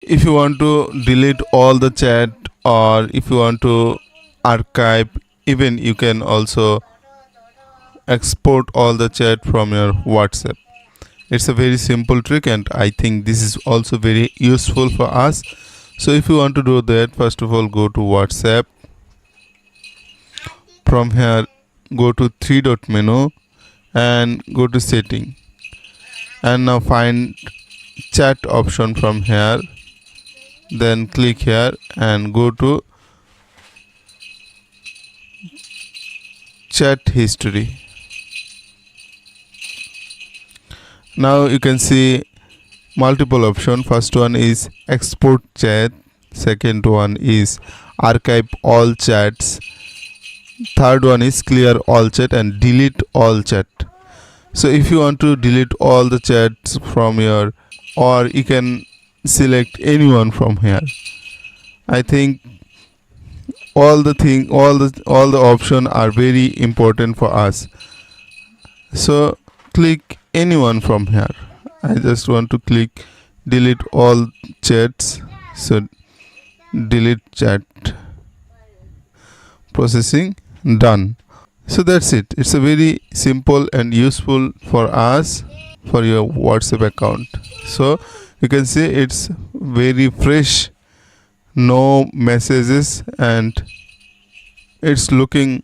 If you want to delete all the chat, or if you want to archive, even you can also export all the chat from your WhatsApp. It's a very simple trick, and I think this is also very useful for us. So if you want to do that, first of all, go to WhatsApp. From here, go to three dot menu and go to setting, and now find chat option from here. Then click here and go to chat history. Now you can see multiple option. First one is export chat, second one is archive all chats, third one is clear all chat, and delete all chat. So if you want to delete all the chats from your, or you can select anyone from here. I think all the option are very important for us. So click anyone from here. I just want to click delete all chats. So delete chat, processing done. So that's it. It's a very simple and useful for us for your WhatsApp account. So you can see it's very fresh, no messages, and it's looking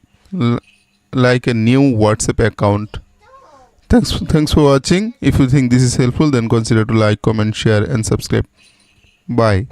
like a new WhatsApp account. Thanks for watching. If you think this is helpful, then consider to like, comment, share, and subscribe. Bye.